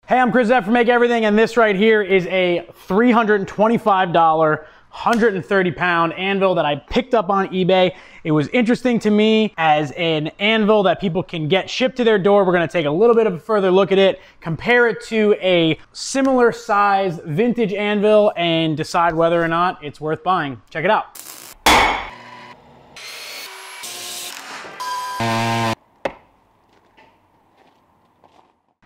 Hey, I'm Chris from Make Everything, and this right here is a $325, 130 pound anvil that I picked up on eBay. It was interesting to me as an anvil that people can get shipped to their door. We're gonna take a little bit of a further look at it, compare it to a similar size vintage anvil, and decide whether or not it's worth buying. Check it out.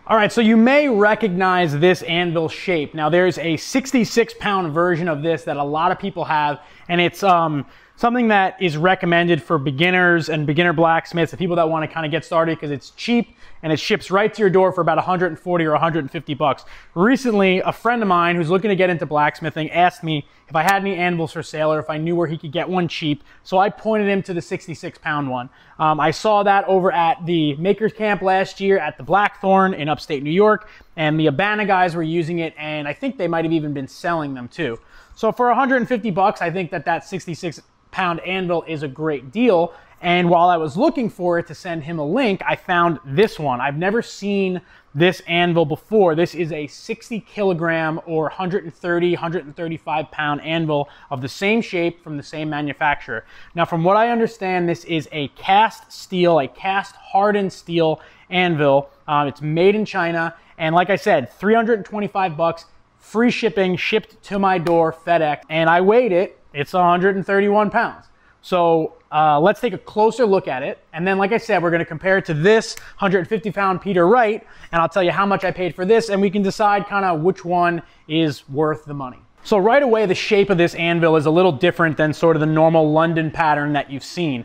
All right, so you may recognize this anvil shape. Now there's a 66-pound version of this that a lot of people have, and it's something that is recommended for beginners and beginner blacksmiths, the people that want to kind of get started because it's cheap and it ships right to your door for about 140 or 150 bucks. Recently, a friend of mine who's looking to get into blacksmithing asked me if I had any anvils for sale or if I knew where he could get one cheap. So I pointed him to the 66-pound one. I saw that over at the Makers Camp last year at the Blackthorn in upstate New York, and the Abana guys were using it, and I think they might have even been selling them too. So for 150 bucks, I think that 66-pound anvil is a great deal. And while I was looking for it to send him a link, I found this one. I've never seen this anvil before. This is a 60 kilogram or 130, 135 pound anvil of the same shape from the same manufacturer. Now, from what I understand, this is a cast steel, a cast hardened steel anvil. It's made in China. And like I said, 325 bucks, free shipping, shipped to my door, FedEx. And I weighed it, it's 131 pounds. So let's take a closer look at it. And then, like I said, we're going to compare it to this 150-pound Peter Wright, and I'll tell you how much I paid for this, and we can decide kind of which one is worth the money. So right away, the shape of this anvil is a little different than sort of the normal London pattern that you've seen.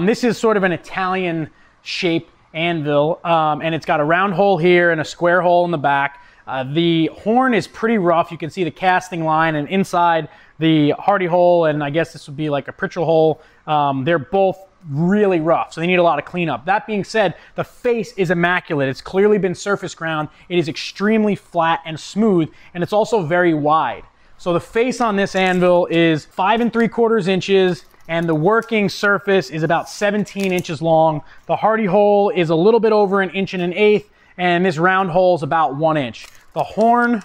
This is sort of an Italian shape anvil, and it's got a round hole here and a square hole in the back. The horn is pretty rough. You can see the casting line, and inside the hardy hole, and I guess this would be like a pritchel hole, they're both really rough, so they need a lot of cleanup. That being said, the face is immaculate. It's clearly been surface ground. It is extremely flat and smooth, and it's also very wide. So the face on this anvil is 5 3/4 inches, and the working surface is about 17 inches long. The hardy hole is a little bit over 1 1/8 inches, and this round hole is about 1 inch. The horn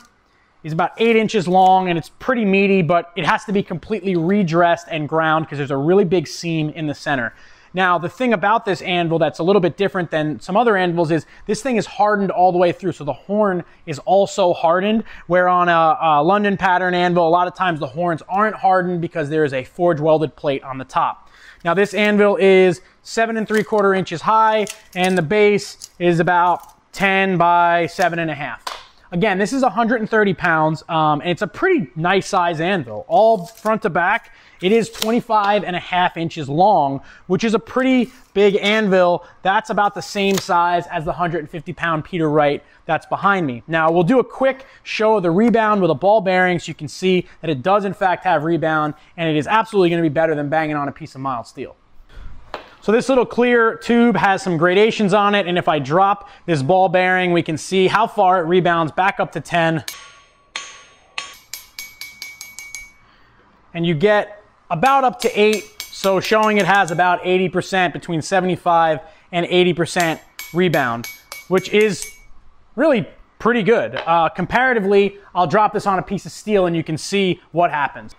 is about 8 inches long, and it's pretty meaty, but it has to be completely redressed and ground because there's a really big seam in the center. Now, the thing about this anvil that's a little bit different than some other anvils is this thing is hardened all the way through, so the horn is also hardened, where on a London pattern anvil, a lot of times the horns aren't hardened because there is a forge welded plate on the top. Now, this anvil is 7 3/4 inches high, and the base is about 10 by 7.5. Again, this is 130 pounds, and it's a pretty nice size anvil. All front to back, it is 25.5 inches long, which is a pretty big anvil. That's about the same size as the 150-pound Peter Wright that's behind me. Now, we'll do a quick show of the rebound with a ball bearing so you can see that it does in fact have rebound, and it is absolutely gonna be better than banging on a piece of mild steel. So this little clear tube has some gradations on it, and if I drop this ball bearing, we can see how far it rebounds back up to 10. And you get about up to 8, so showing it has about 80%, between 75 and 80% rebound, which is really pretty good. Comparatively, I'll drop this on a piece of steel and you can see what happens.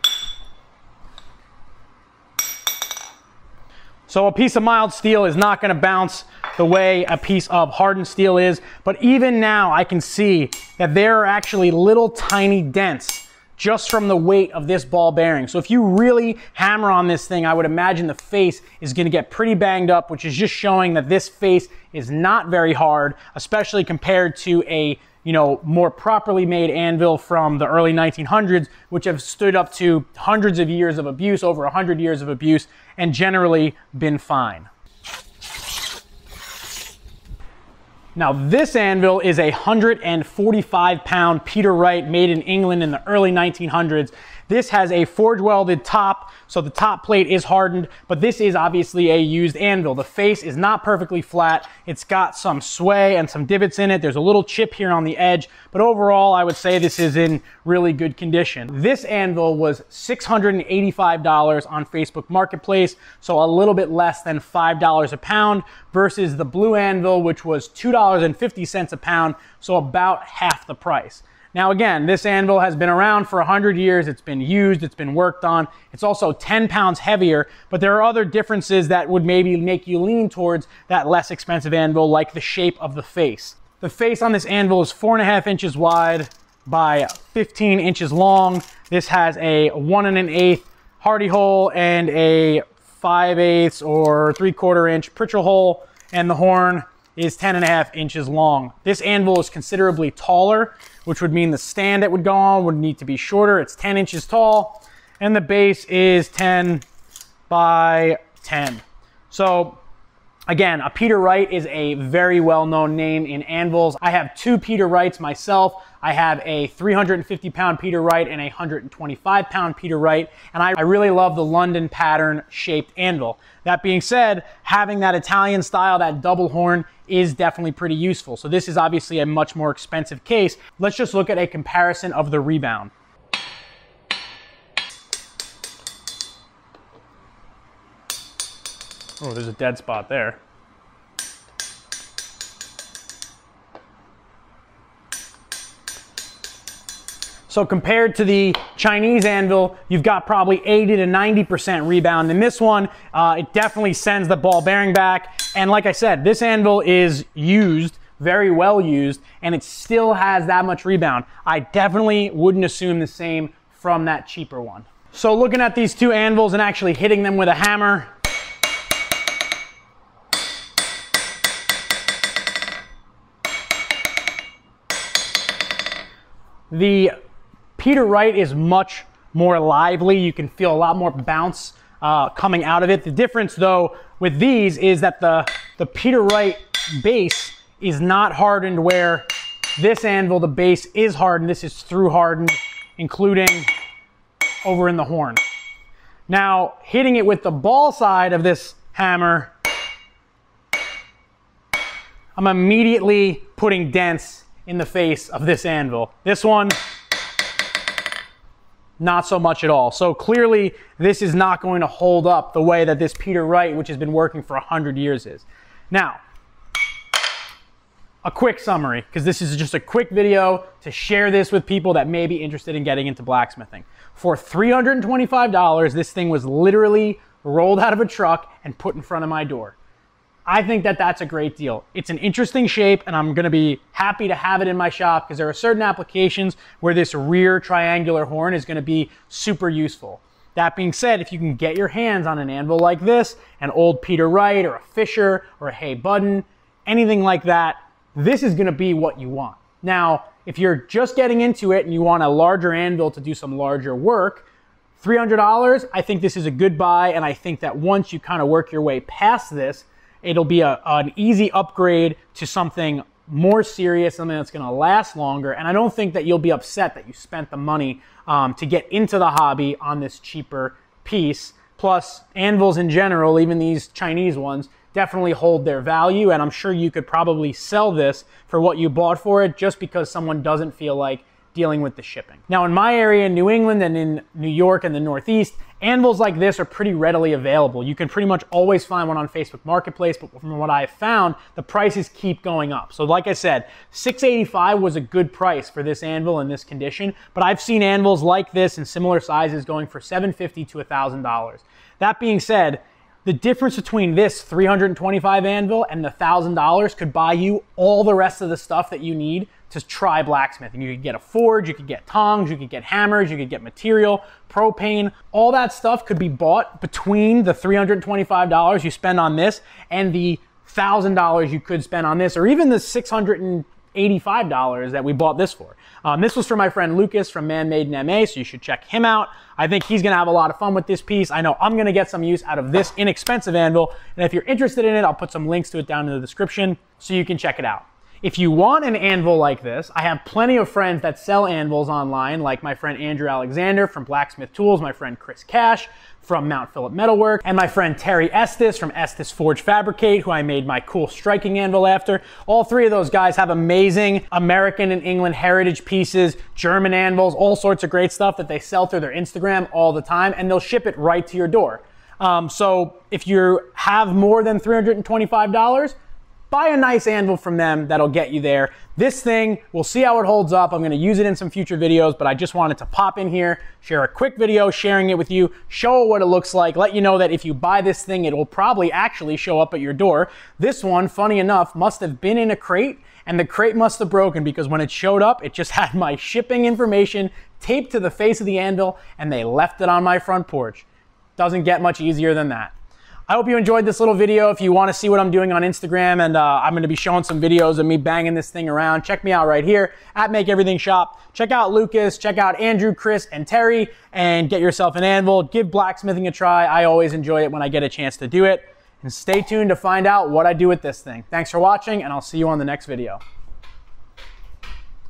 So a piece of mild steel is not going to bounce the way a piece of hardened steel is, but even now I can see that there are actually little tiny dents just from the weight of this ball bearing. So if you really hammer on this thing, I would imagine the face is going to get pretty banged up, which is just showing that this face is not very hard, especially compared to a more properly made anvil from the early 1900s, which have stood up to hundreds of years of abuse, over 100 years of abuse, and generally been fine. Now, this anvil is a 145-pound Peter Wright made in England in the early 1900s. This has a forge welded top, so the top plate is hardened, but this is obviously a used anvil. The face is not perfectly flat. It's got some sway and some divots in it. There's a little chip here on the edge, but overall I would say this is in really good condition. This anvil was $685 on Facebook Marketplace, so a little bit less than $5 a pound, versus the blue anvil, which was $2.50 a pound, so about half the price. Now again, this anvil has been around for 100 years, it's been used, it's been worked on. It's also 10 pounds heavier, but there are other differences that would maybe make you lean towards that less expensive anvil, like the shape of the face. The face on this anvil is 4.5 inches wide by 15 inches long. This has a 1 1/8 hardy hole and a 5/8 or 3/4 inch Pritchell hole, and the horn is 10.5 inches long. This anvil is considerably taller, which would mean the stand it would go on would need to be shorter. It's 10 inches tall, and the base is 10 by 10. So again, a Peter Wright is a very well-known name in anvils. I have 2 Peter Wrights myself. I have a 350 pound Peter Wright and a 125 pound Peter Wright, and I really love the London pattern shaped anvil. That being said, having that Italian style, that double horn, is definitely pretty useful. So this is obviously a much more expensive case. Let's just look at a comparison of the rebound. Oh, there's a dead spot there. So compared to the Chinese anvil, you've got probably 80 to 90% rebound. In this one, it definitely sends the ball bearing back. And like I said, this anvil is used, very well used, and it still has that much rebound. I definitely wouldn't assume the same from that cheaper one. So looking at these 2 anvils and actually hitting them with a hammer, the Peter Wright is much more lively. You can feel a lot more bounce coming out of it. The difference though with these is that the Peter Wright base is not hardened, where this anvil, the base is hardened. This is through hardened, including over in the horn. Now, hitting it with the ball side of this hammer, I'm immediately putting dents in the face of this anvil. This one, not so much at all. So clearly this is not going to hold up the way that this Peter Wright, which has been working for 100 years, is. Now, a quick summary, because this is just a quick video to share this with people that may be interested in getting into blacksmithing. For $325, this thing was literally rolled out of a truck and put in front of my door. I think that that's a great deal. It's an interesting shape, and I'm gonna be happy to have it in my shop, because there are certain applications where this rear triangular horn is gonna be super useful. That being said, if you can get your hands on an anvil like this, an old Peter Wright or a Fisher or a Hay Budden, anything like that, this is gonna be what you want. Now, if you're just getting into it and you want a larger anvil to do some larger work, $300, I think this is a good buy, and I think that once you kind of work your way past this, it'll be an easy upgrade to something more serious, something that's gonna last longer. And I don't think that you'll be upset that you spent the money to get into the hobby on this cheaper piece. Plus, anvils in general, even these Chinese ones, definitely hold their value. And I'm sure you could probably sell this for what you bought for it, just because someone doesn't feel like dealing with the shipping. Now, in my area in New England and in New York and the Northeast, anvils like this are pretty readily available. You can pretty much always find one on Facebook Marketplace, but from what I've found, the prices keep going up. So like I said, $685 was a good price for this anvil in this condition, but I've seen anvils like this in similar sizes going for $750 to $1,000. That being said, the difference between this $325 anvil and the $1,000 could buy you all the rest of the stuff that you need to try blacksmithing. You could get a forge, you could get tongs, you could get hammers, you could get material, propane. All that stuff could be bought between the $325 you spend on this and the $1,000 you could spend on this, or even the $685 that we bought this for. This was for my friend Lucas from Man Made in MA, so you should check him out. I think he's gonna have a lot of fun with this piece. I know I'm gonna get some use out of this inexpensive anvil, and if you're interested in it, I'll put some links to it down in the description so you can check it out. If you want an anvil like this, I have plenty of friends that sell anvils online, like my friend Andrew Alexander from Blacksmith Tools, my friend Chris Cash from Mount Phillip Metalwork, and my friend Terry Estes from Estes Forge Fabricate, who I made my cool striking anvil after. All three of those guys have amazing American and England heritage pieces, German anvils, all sorts of great stuff that they sell through their Instagram all the time, and they'll ship it right to your door. So if you have more than $325, buy a nice anvil from them that'll get you there. This thing, we'll see how it holds up. I'm gonna use it in some future videos, but I just wanted to pop in here, share a quick video sharing it with you, show what it looks like, let you know that if you buy this thing, it will probably actually show up at your door. This one, funny enough, must have been in a crate, and the crate must have broken because when it showed up, it just had my shipping information taped to the face of the anvil, and they left it on my front porch. Doesn't get much easier than that. I hope you enjoyed this little video. If you want to see what I'm doing on Instagram, and I'm going to be showing some videos of me banging this thing around, check me out right here at Make Everything Shop. Check out Lucas, check out Andrew, Chris, and Terry, and get yourself an anvil. Give blacksmithing a try. I always enjoy it when I get a chance to do it. And stay tuned to find out what I do with this thing. Thanks for watching, and I'll see you on the next video.